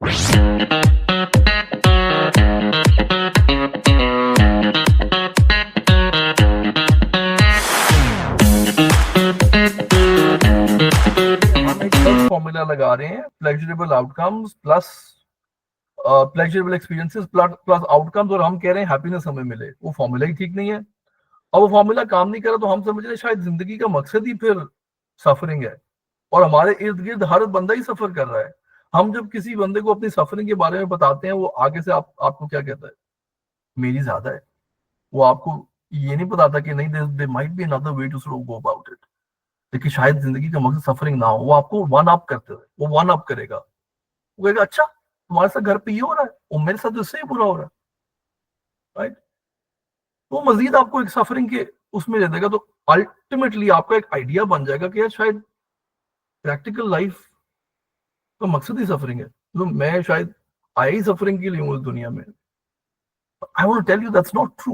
Formula लगा रहे हैं, pleasurable outcomes plus pleasurable experiences plus outcomes, और हम कह रहे हैं हैप्पीनेस हमें मिले। वो फॉर्मूला ही ठीक नहीं है। अब वो फॉर्मूला काम नहीं कर रहा तो हम समझ रहे हैं शायद जिंदगी का मकसद ही फिर सफरिंग है, और हमारे इर्द गिर्द हर बंदा ही सफर कर रहा है। हम जब किसी बंदे को अपनी सफरिंग के बारे में बताते हैं, वो आगे से आपको क्या कहता है, मेरी ज्यादा है। वो आपको ये नहीं बताता कि नहीं, there might be another way to go about it. लेकिन शायद जिंदगी का मकसद सफरिंग ना हो, वो आपको वन अप करते हुए वो वन अप करेगा। वो कहेगा अच्छा तुम्हारे साथ घर पे ये हो रहा है, वो मेरे साथ तो इससे ही बुरा हो रहा है, राइट। वो मजीद आपको एक सफरिंग के उसमें दे देगा। तो अल्टीमेटली आपका एक आइडिया बन जाएगा कि यार शायद प्रैक्टिकल लाइफ का मकसद ही सफरिंग है। तो मैं शायद आया ही सफरिंग के लिए हूँ इस दुनिया में। I want to tell you that's not true.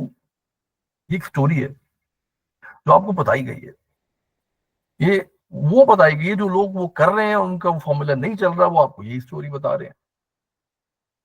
ये एक स्टोरी है जो आपको बताई गई है। ये वो बताई गई है जो लोग वो कर रहे हैं, उनका वो फॉर्मूला नहीं चल रहा, वो आपको यही स्टोरी बता रहे हैं।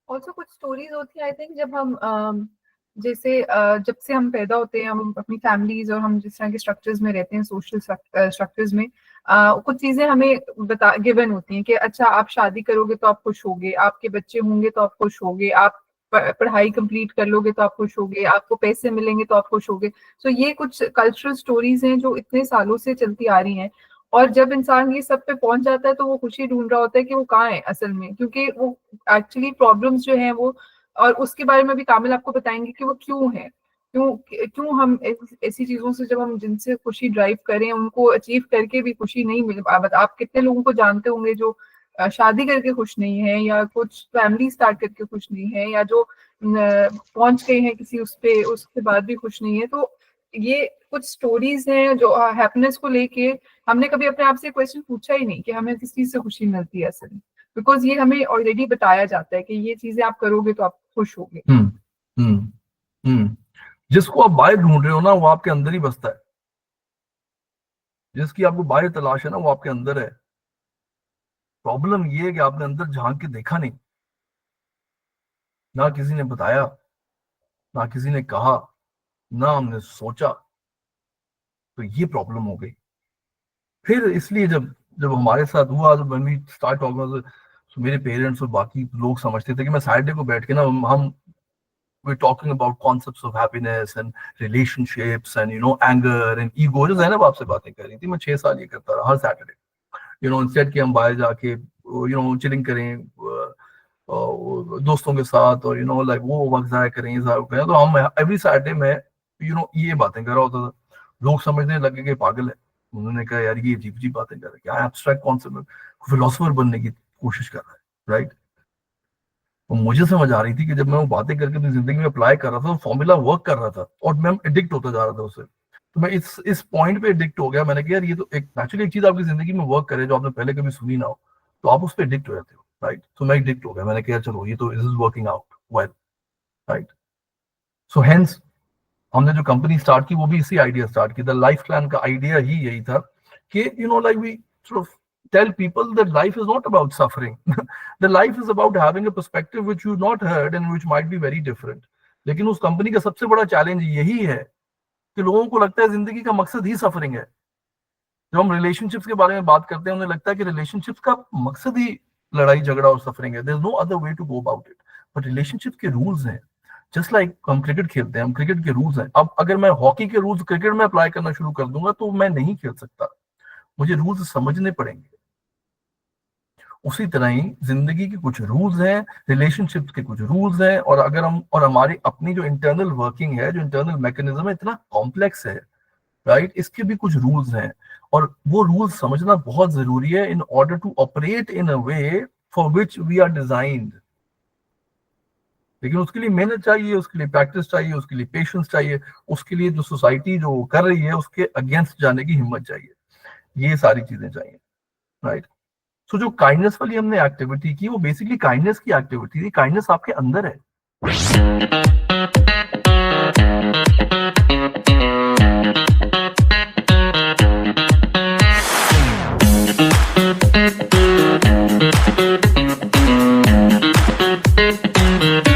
ऑल्सो कुछ स्टोरीज होती है आई थिंक, जब हम जैसे जब से हम पैदा होते हैं, हम अपनी फैमिलीज और हम जिस तरह के स्ट्रक्चर्स में रहते हैं, सोशल स्ट्रक्चर्स में, कुछ चीजें हमें गिवन होती हैं कि अच्छा आप शादी करोगे तो आप खुश होगे, आपके बच्चे होंगे तो आप खुश होगे, आप पढ़ाई कंप्लीट कर लोगे तो आप खुश होगे, आपको पैसे मिलेंगे तो आप खुश होगे। सो ये कुछ कल्चरल स्टोरीज हैं जो इतने सालों से चलती आ रही हैं। और जब इंसान ये सब पे पहुंच जाता है तो वो खुशी ढूंढ रहा होता है कि वो कहाँ है असल में, क्योंकि वो एक्चुअली प्रॉब्लम्स जो हैं वो, और उसके बारे में भी कामिल आपको बताएंगे कि वो क्यों है, क्यों हम ऐसी चीजों से, जब हम जिनसे खुशी ड्राइव करें उनको अचीव करके भी खुशी नहीं मिल। आप कितने लोगों को जानते होंगे जो शादी करके खुश नहीं है, या कुछ फैमिली स्टार्ट करके खुश नहीं है, या जो पहुंच गए हैं किसी उस पे उसके बाद भी खुश नहीं है। तो ये कुछ स्टोरीज हैं जो हैप्पीनेस को लेके हमने कभी अपने आप से क्वेश्चन पूछा ही नहीं कि हमें किस चीज से खुशी मिलती है असल में, बिकॉज ये हमें ऑलरेडी बताया जाता है कि ये चीजें आप करोगे तो आप खुश होगे। जिसको आप बाहर ढूंढ रहे हो ना, वो आपके अंदर ही बसता है। जिसकी आपको बाहर तलाश है ना, वो आपके अंदर है। प्रॉब्लम ये है कि आपने अंदर झांक के देखा नहीं, ना किसी ने बताया, ना किसी ने कहा, ना हमने सोचा। तो ये प्रॉब्लम हो गई। फिर इसलिए जब जब हमारे साथ हुआ, जब when we start talking, तो मेरे पेरेंट्स और बाकी लोग समझते थे कि मैं सैटरडे को बैठ के ना, हम we're talking about concepts of happiness and relationships and anger and ego, जो ज़ैनब आपसे बातें कर रही थी। मैं 6 साल ये करता रहा हर सैटरडे। इंस्टेड कि हम बाहर जाके चिलिंग करें दोस्तों के साथ, और लाइक वो वक्त ज़ाया करें, तो हम एवरी सैटरडे में ये बातें कर रहा होता था। लोग समझने लगे कि पागल है। उन्होंने कहा यार ये अजीब अजीब बातें कर रहा है, क्या एब्स्ट्रैक्ट कॉन्सेप्ट में फिलोसोफर बनने की कोशिश कर रहा है, राइट। तो मुझे समझ आ रही थी कि जब मैं वो बातें करके अपनी जिंदगी में अप्लाई कर रहा था, तो फॉर्मूला वर्क कर रहा था, और मैं एडिक्ट होता जा रहा था उससे। तो मैं इस पॉइंट पे एडिक्ट हो गया। मैंने कहा यार ये तो एक नेचुरली एक चीज आपकी जिंदगी में वर्क करे जो आपने पहले कभी सुनी ना हो, तो आप उस पर एडिक्ट हो जाते हो, राइट। तो मैं एडिक्ट हो गया। मैंने कहा चलो ये तो is working out well, right. So hence हमने जो कंपनी स्टार्ट की वो भी इसी आइडिया स्टार्ट की। द लाइफ प्लान का आइडिया ही यही था कि like we sort of tell people that life is not about suffering. The life is about having a perspective which you've not heard and which might be very different. लेकिन उस company का सबसे बड़ा challenge यही है कि लोगों को लगता है जिंदगी का मकसद ही सफरिंग है। जब हम रिलेशनशिप्स के बारे में बात करते हैं, उन्हें लगता है कि रिलेशनशिप्स का मकसद ही लड़ाई झगड़ा और सफरिंग है। There is no other way to go about it. But relationship के रूल्स हैं, जस्ट लाइक हम क्रिकेट खेलते हैं, हम क्रिकेट के रूल्स हैं। अब अगर मैं हॉकी के रूल्स क्रिकेट में अप्लाई करना शुरू कर दूंगा तो मैं नहीं खेल सकता, मुझे रूल्स समझने पड़ेंगे। उसी तरह ही जिंदगी के कुछ रूल्स हैं, रिलेशनशिप्स के कुछ रूल्स हैं, और अगर हम और हमारी अपनी जो इंटरनल वर्किंग है, जो इंटरनल मैकेनिज्म है, इतना कॉम्प्लेक्स है, राइट। इसके भी कुछ रूल्स हैं, और वो रूल्स समझना बहुत जरूरी है in order to operate in a way for which we are designed. लेकिन उसके लिए मेहनत चाहिए, उसके लिए प्रैक्टिस चाहिए, उसके लिए पेशेंस चाहिए, उसके लिए जो सोसाइटी जो कर रही है उसके अगेंस्ट जाने की हिम्मत चाहिए। ये सारी चीजें चाहिए, राइट। तो जो काइंडनेस वाली हमने एक्टिविटी की, वो बेसिकली काइंडनेस की एक्टिविटी थी। काइंडनेस आपके अंदर है।